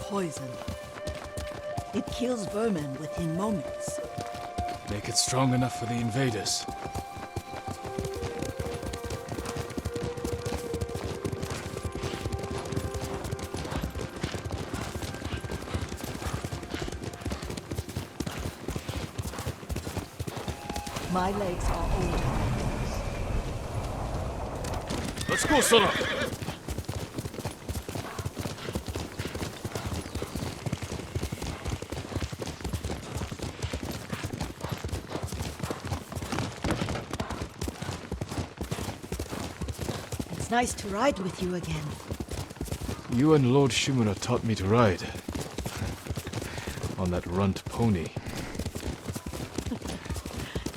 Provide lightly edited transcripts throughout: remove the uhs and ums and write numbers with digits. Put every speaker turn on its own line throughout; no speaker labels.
poison. It kills vermin within moments.
Make it strong enough for the invaders.
My legs are old.
Let's go, Sora!
It's nice to ride with you again.
You and Lord Shimura taught me to ride. On that runt pony.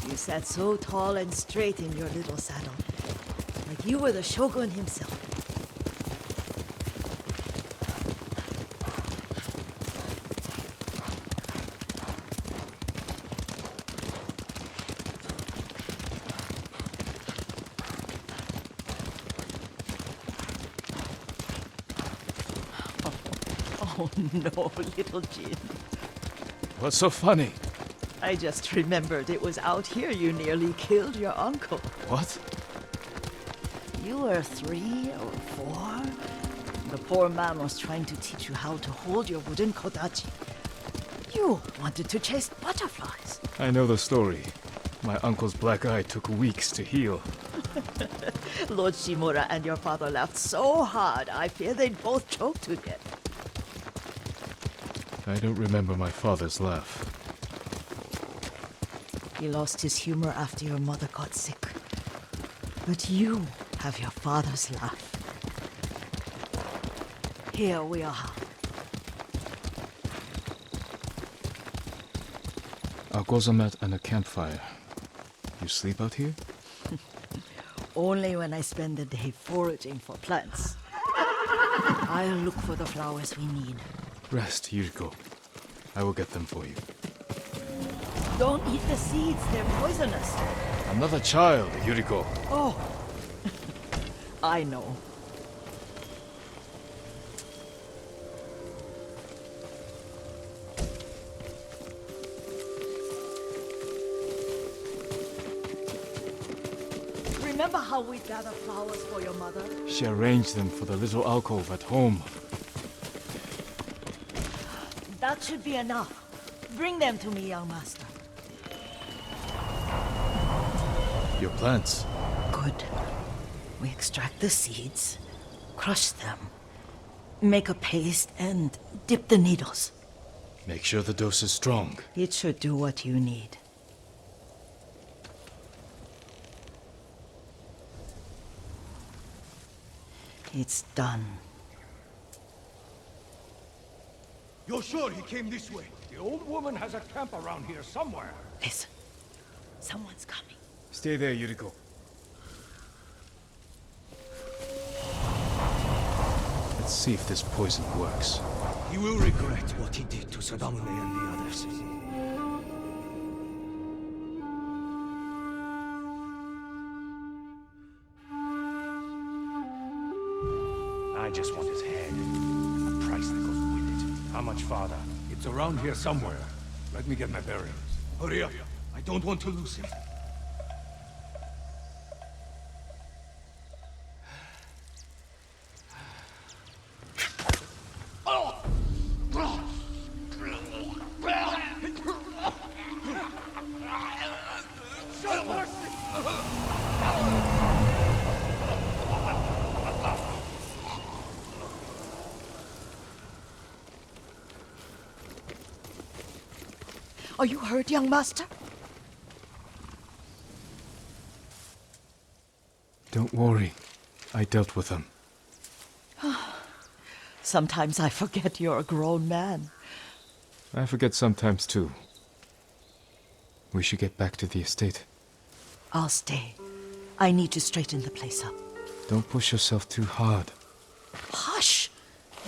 You sat so tall and straight in your little saddle, like you were the shogun himself. Oh no, little Jin.
What's so funny?
I just remembered it was out here you nearly killed your uncle.
What?
You were 3 or 4? The poor man was trying to teach you how to hold your wooden kodachi. You wanted to chase butterflies.
I know the story. My uncle's black eye took weeks to heal.
Lord Shimura and your father laughed so hard, I fear they'd both choke to death.
I don't remember my father's laugh.
He lost his humor after your mother got sick. But you have your father's laugh. Here we are.
A gozamat and a campfire. You sleep out here?
Only when I spend the day foraging for plants. I'll look for the flowers we need.
Rest, Yuriko. I will get them for you.
Don't eat the seeds, they're poisonous.
Another child, Yuriko.
Oh, I know. Remember how we gather flowers for your mother?
She arranged them for the little alcove at home.
That should be enough. Bring them to me, young master.
Your plants.
Good. We extract the seeds, crush them, make a paste, and dip the needles.
Make sure the dose is strong.
It should do what you need. It's done.
You're sure he came this way? The old woman has a camp around here somewhere.
Listen. Someone's coming.
Stay there, Yuriko. Let's see if this poison works.
He will regret what he did to Sadamune and the others. I just want his head. And the price that goes with it. How much farther? It's around here somewhere. Let me get my bearings. Hurry up. I don't want to lose him.
Are you hurt, young master?
Don't worry. I dealt with them.
Sometimes I forget you're a grown man.
I forget sometimes too. We should get back to the estate.
I'll stay. I need to straighten the place up.
Don't push yourself too hard.
Hush!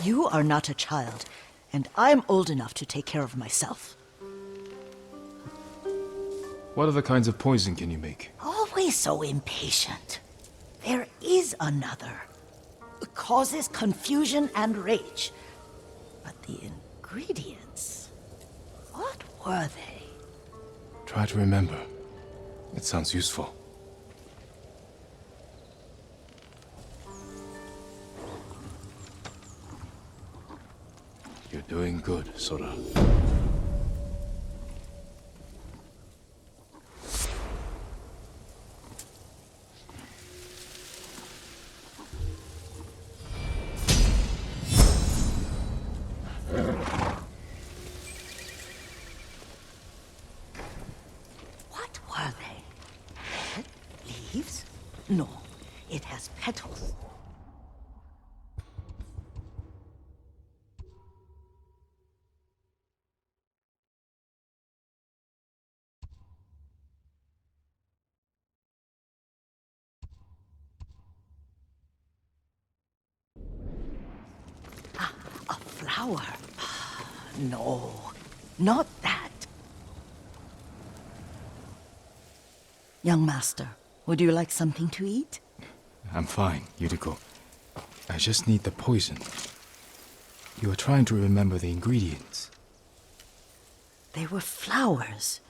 You are not a child, and I'm old enough to take care of myself.
What other kinds of poison can you make?
Always so impatient. There is another. It causes confusion and rage. But The ingredients. What were they?
Try to remember. It sounds useful. You're doing good, Sora.
What were they? Dead leaves? No, it has petals. A flower? No, not that. Young master, would you like something to eat?
I'm fine, Yuriko. I just need the poison. You were trying to remember the ingredients.
They were flowers.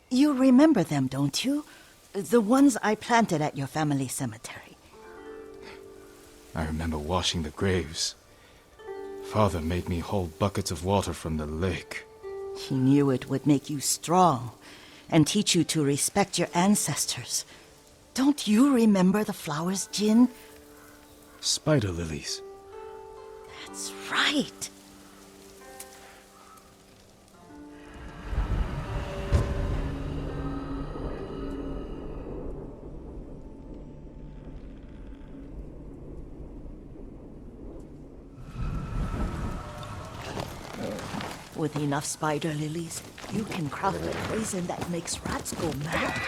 You remember them, don't you? The ones I planted at your family cemetery.
I remember washing the graves. Father made me hold buckets of water from the lake.
He knew it would make you strong and teach you to respect your ancestors. Don't you remember the flowers, Jin?
Spider lilies.
That's right. With enough spider lilies, you can craft a poison that makes rats go mad.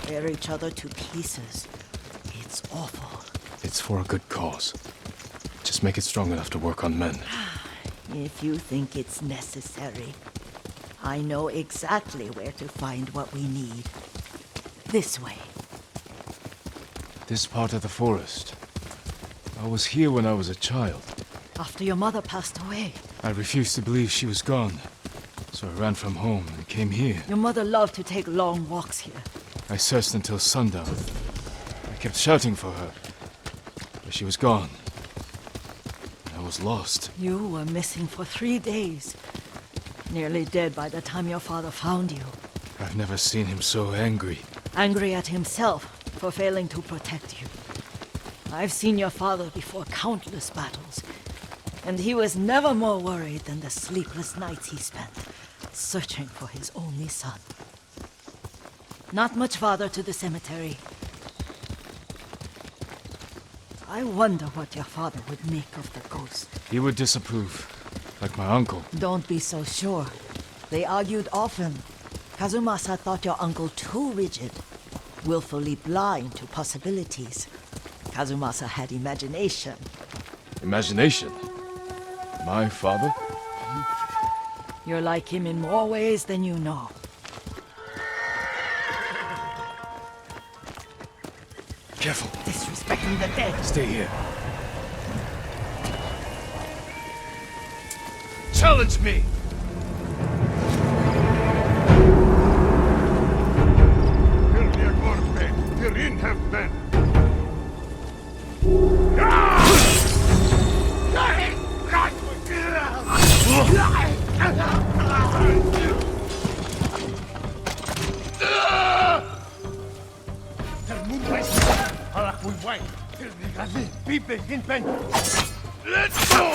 Tear each other to pieces. It's awful.
It's for a good cause. Just make it strong enough to work on men.
If you think it's necessary, I know exactly where to find what we need. This way.
This part of the forest. I was here when I was a child.
After your mother passed away.
I refused to believe she was gone. So I ran from home and came here.
Your mother loved to take long walks here.
I searched until sundown. I kept shouting for her. But she was gone. I was lost.
You were missing for 3 days. Nearly dead by the time your father found you.
I've never seen him so angry.
Angry at himself for failing to protect you. I've seen your father before countless battles. And he was never more worried than the sleepless nights he spent searching for his only son. Not much farther to the cemetery. I wonder what your father would make of the ghost.
He would disapprove, like my uncle.
Don't be so sure. They argued often. Kazumasa thought your uncle too rigid, willfully blind to possibilities. Kazumasa had imagination.
Imagination? My father?
You're like him in more ways than you know.
Careful.
Disrespecting the dead.
Stay here.
Challenge me! Let's go!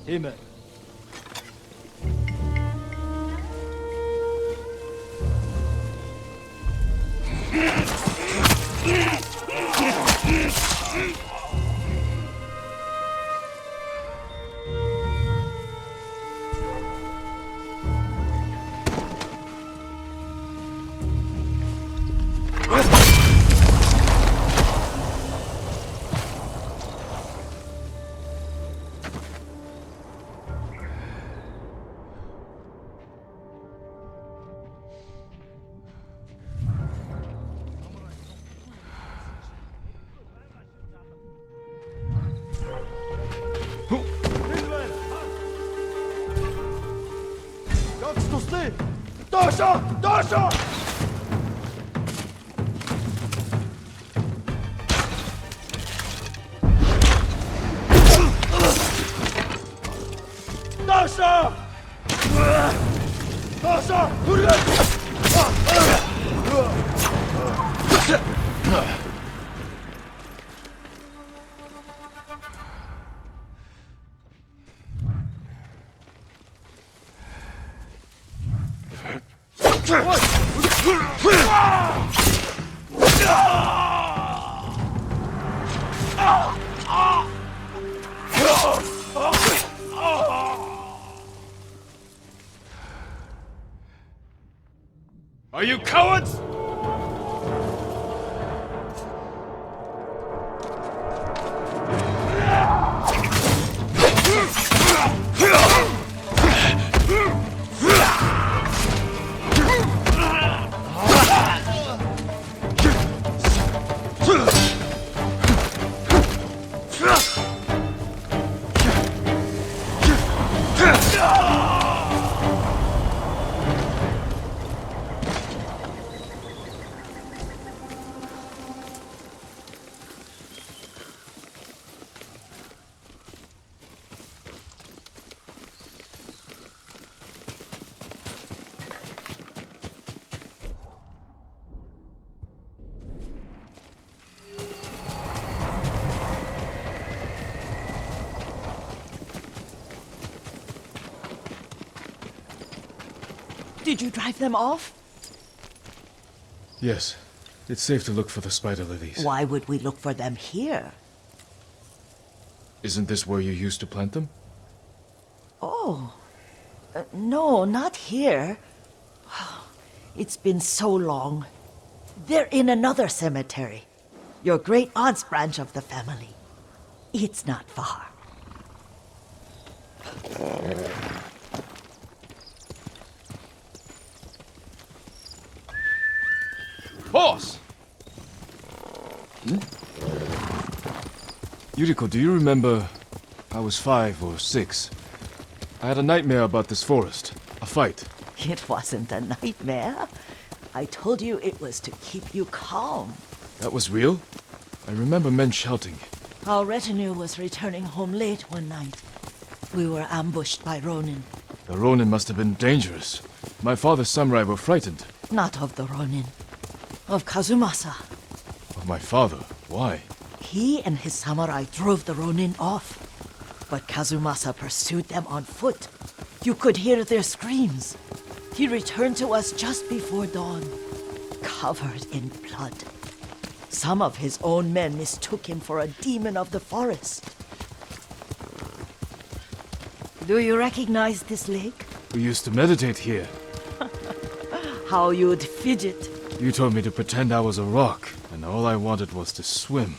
Amen.
Are you cowards?
Did you drive them off?
Yes. It's safe to look for the spider lilies.
Why would we look for them here?
Isn't this where you used to plant them?
Oh. No, not here. It's been so long. They're in another cemetery. Your great-aunt's branch of the family. It's not far.
Boss! Yuriko, do you remember... I was 5 or 6. I had a nightmare about this forest. A fight.
It wasn't a nightmare. I told you it was to keep you calm.
That was real? I remember men shouting.
Our retinue was returning home late one night. We were ambushed by Ronin.
The Ronin must have been dangerous. My father's samurai were frightened.
Not of the Ronin. Of Kazumasa.
Of my father? Why?
He and his samurai drove the Ronin off. But Kazumasa pursued them on foot. You could hear their screams. He returned to us just before dawn, covered in blood. Some of his own men mistook him for a demon of the forest. Do you recognize this lake?
We used to meditate here.
How you'd fidget.
You told me to pretend I was a rock, and all I wanted was to swim.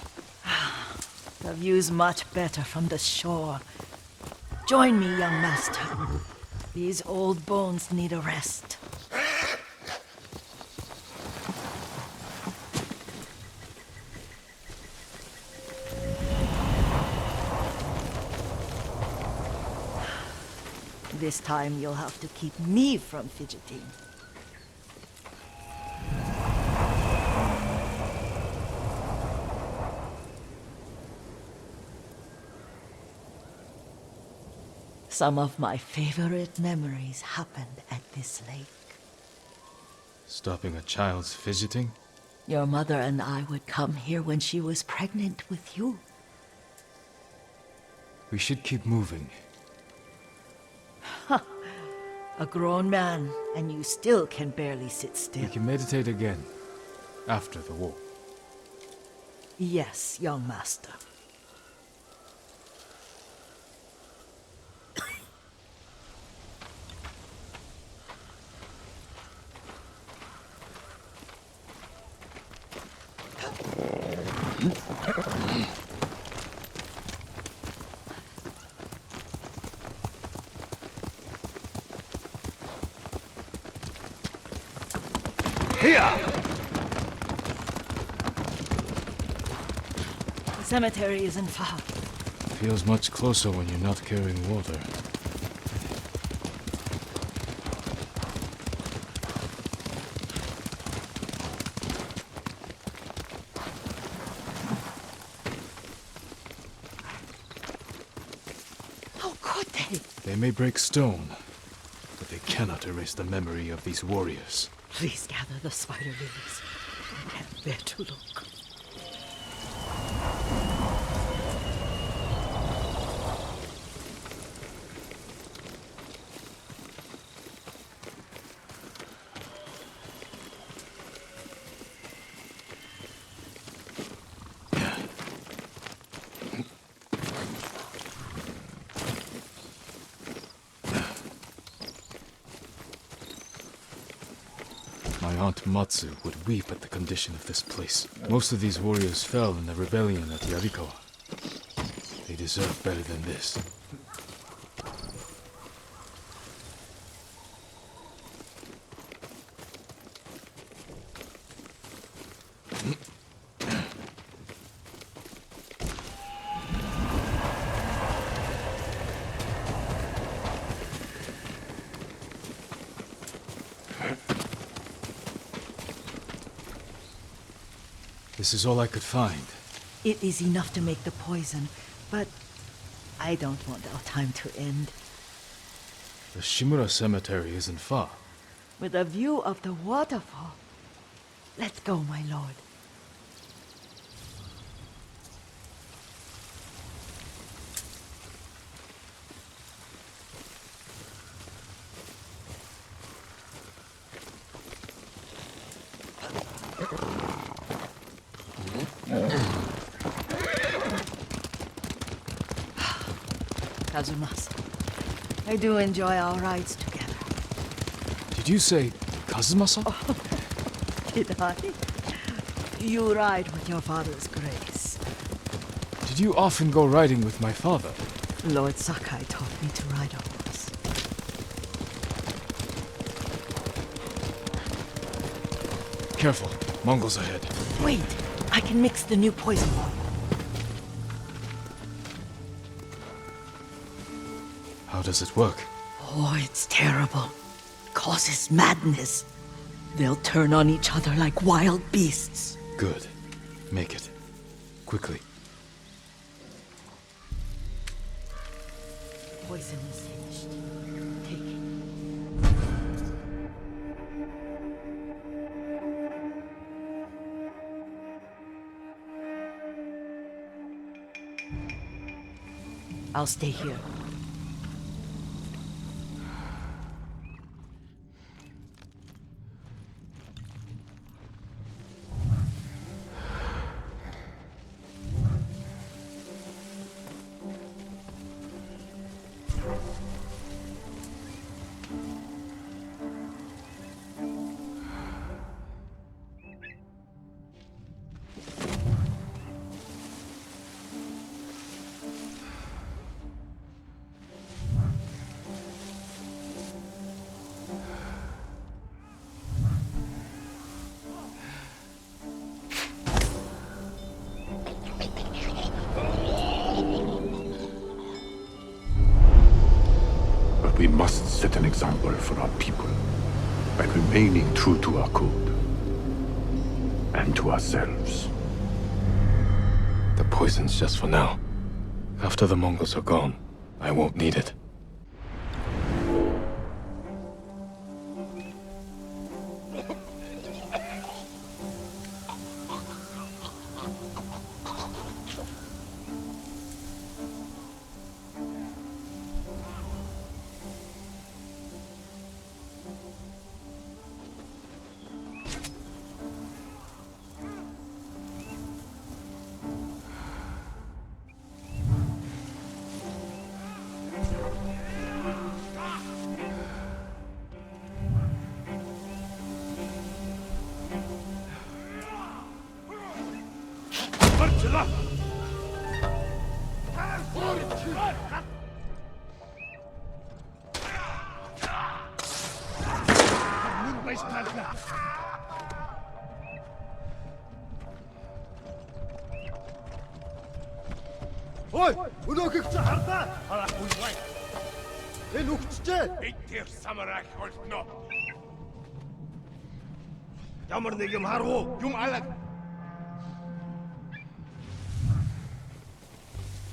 The view's much better from the shore. Join me, young master. These old bones need a rest. This time you'll have to keep me from fidgeting. Some of my favorite memories happened at this lake.
Stopping a child's fidgeting?
Your mother and I would come here when she was pregnant with you.
We should keep moving.
A grown man, and you still can barely sit still.
We can meditate again. After the war.
Yes, young master.
Here!
The cemetery isn't far.
Feels much closer when you're not carrying water.
How could they?
They may break stone, but they cannot erase the memory of these warriors.
Please gather the spider lilies. I can't bear to look.
My Aunt Matsu would weep at the condition of this place. Most of these warriors fell in the rebellion at Yarikawa. They deserve better than this. This is all I could find.
It is enough to make the poison, but I don't want our time to end.
The Shimura Cemetery isn't far.
With a view of the waterfall. Let's go, my lord. Kazumasa, I do enjoy our rides together.
Did you say Kazumasa?
Did I? You ride with your father's grace.
Did you often go riding with my father?
Lord Sakai taught me to ride a horse.
Careful, Mongols ahead.
Wait, I can mix the new poison for you.
How does it work?
Oh, it's terrible. Causes madness. They'll turn on each other like wild beasts.
Good. Make it. Quickly.
Poison is finished. Take it. I'll stay here.
We must set an example for our people by remaining true to our code and to ourselves.
The poison's just for now. After the Mongols are gone, I won't need it.
Ой, өнөөхийг чи хардаа. Харахгүй бай. Энэ үхчихээ.
Эйтер самараг олно.
Ямар нэг юм харуу.
Юм алаг.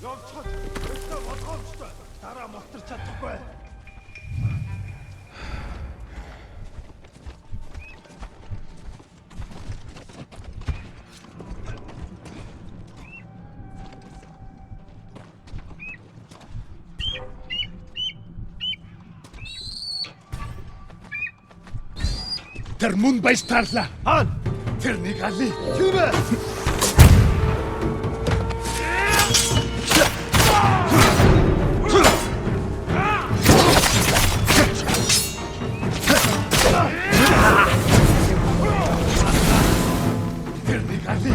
Явцгаа. Өстө бодгоомжтой. Дараа мотор чадахгүй.
Тэр мөн баястарлаа.
Хаан,
Тэр нэг али.
тийм ээ.
Тэр нэг али.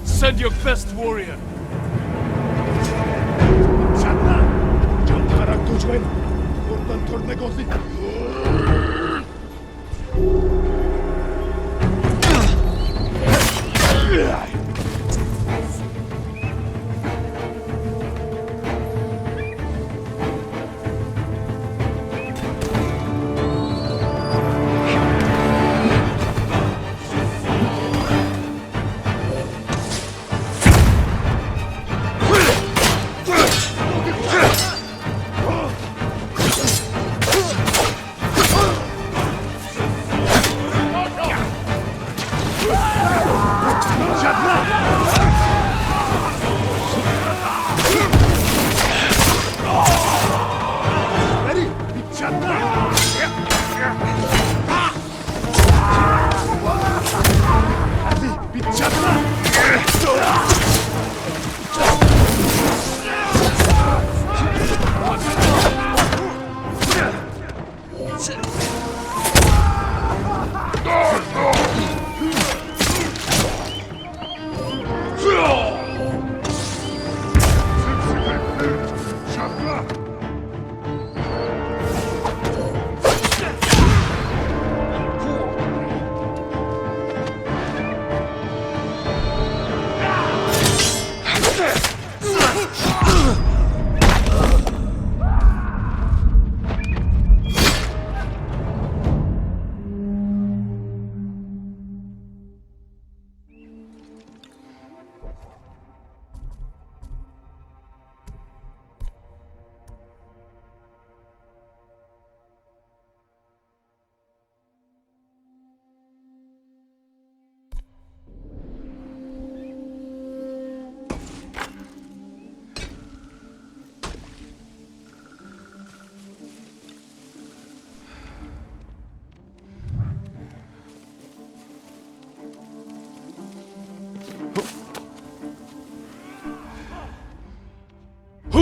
Send your best warrior.
Чадна. Жон харагдаж байна. Урдан турнаг олъё.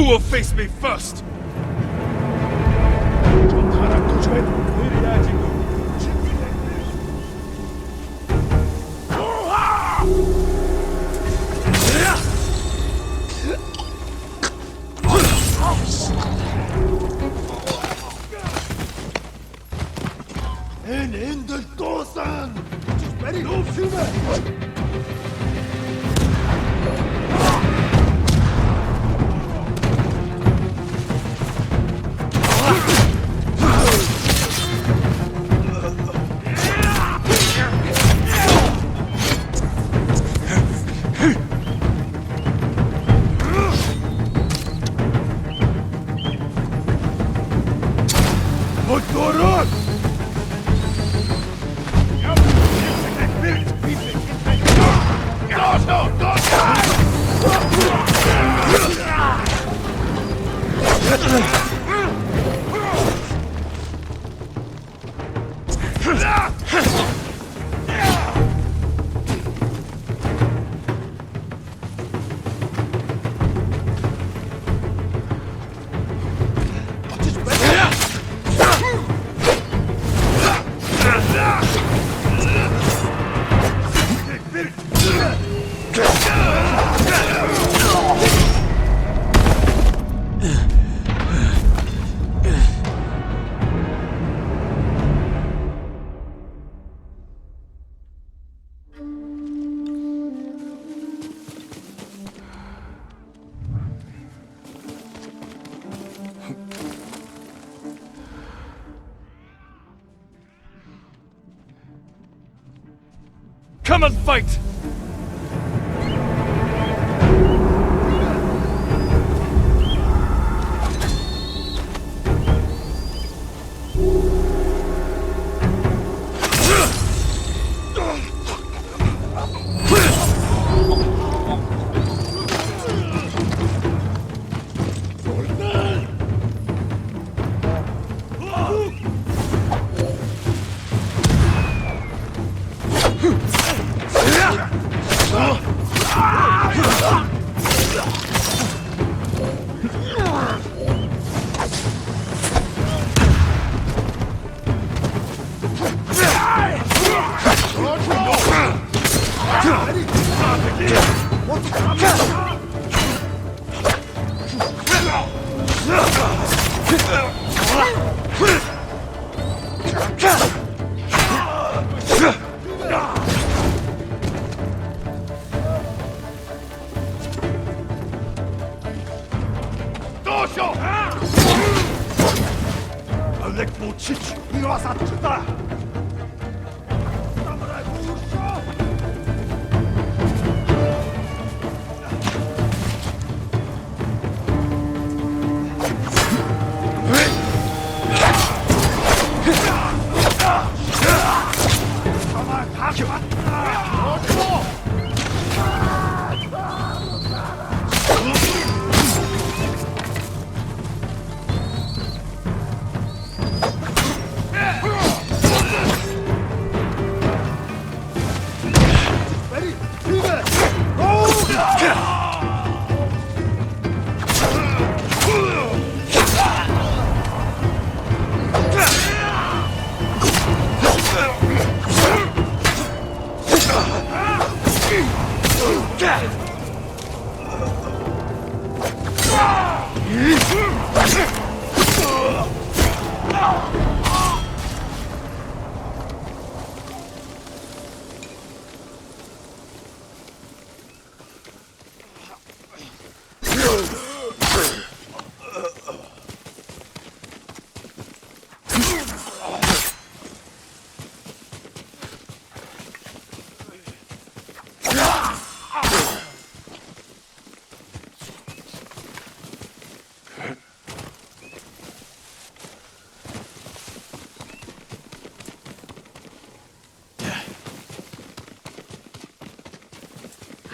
Who will face me first?
in the Dawson! Just ready, no shooter!
Come and fight!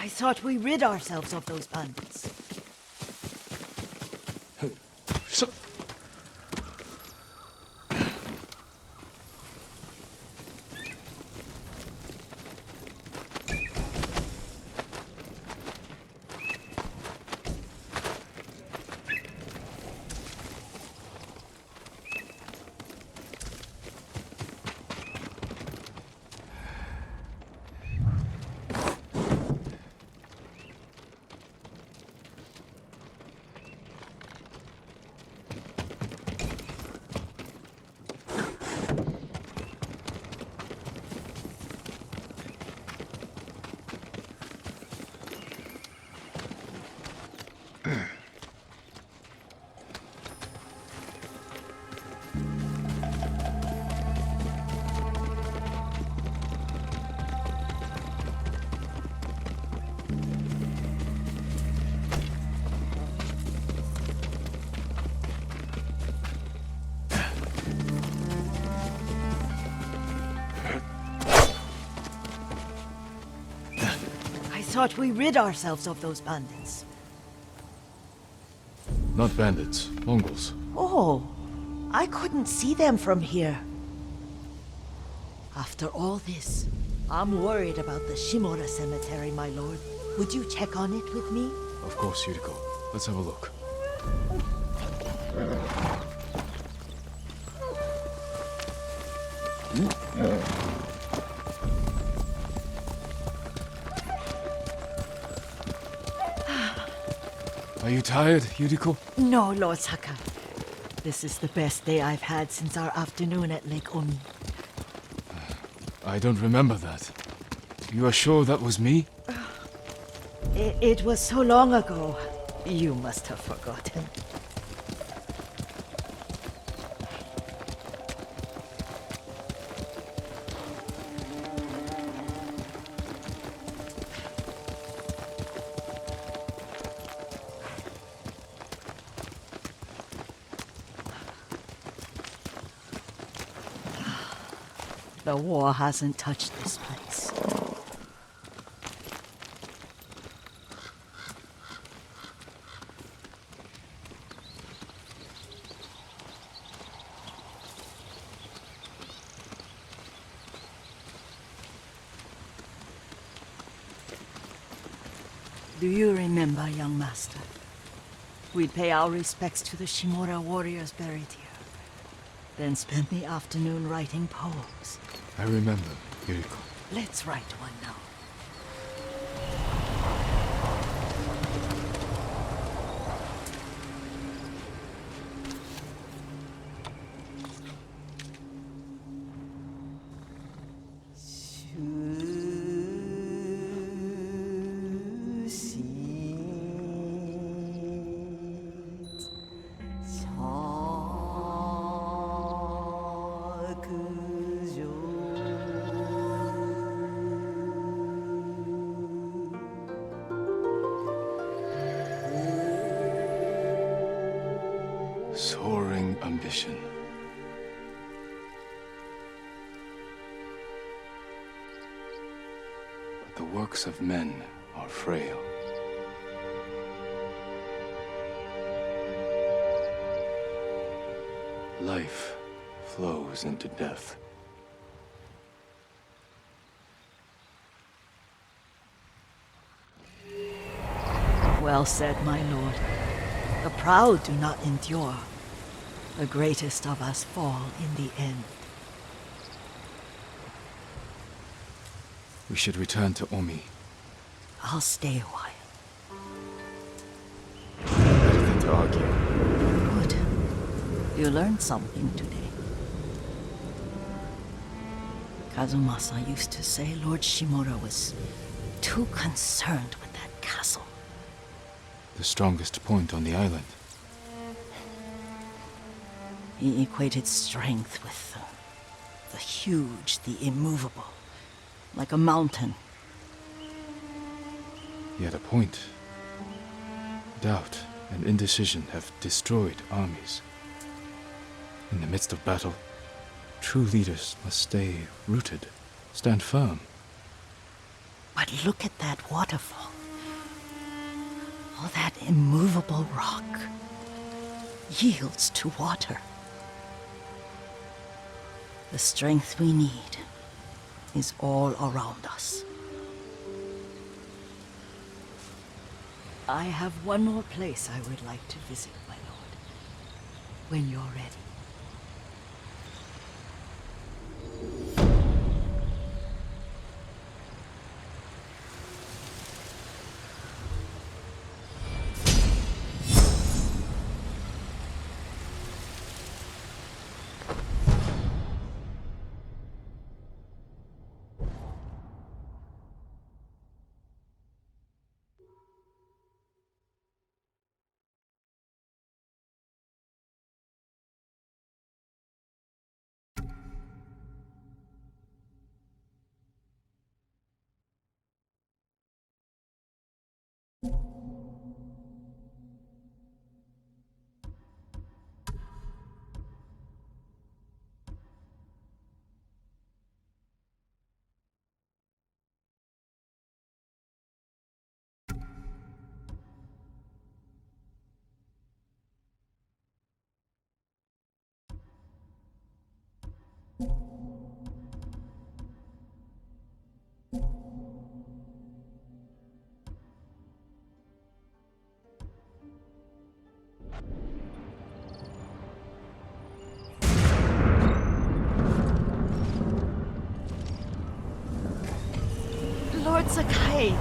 I thought we rid ourselves of those bandits. thought we rid ourselves of those bandits.
Not bandits, Mongols.
Oh, I couldn't see them from here. After all this, I'm worried about the Shimura cemetery, my lord. Would you check on it with me?
Of course, Yuriko. Let's have a look. Are you tired, Yuriko?
No, Lord Sakai. This is the best day I've had since our afternoon at Lake Omi.
I don't remember that. You are sure that was me?
It was so long ago. You must have forgotten. The war hasn't touched this place. Do you remember, young master? We'd pay our respects to the Shimura warriors buried here. Then spend the afternoon writing poems.
I remember, Yuriko.
Let's write one now.
Soaring ambition. But the works of men are frail. Life flows into death.
Well said, my lord. The proud do not endure. The greatest of us fall in the end.
We should return to Omi.
I'll stay a while.
Better than to argue.
Good. You learned something today. Kazumasa used to say Lord Shimura was too concerned with that castle.
The strongest point on the island.
He equated strength with the huge, the immovable, like a mountain.
Yet a point. Doubt and indecision have destroyed armies. In the midst of battle, true leaders must stay rooted, stand firm.
But look at that waterfall. All that immovable rock yields to water. The strength we need is all around us. I have one more place I would like to visit, my lord. When you're ready. Lord Sakai,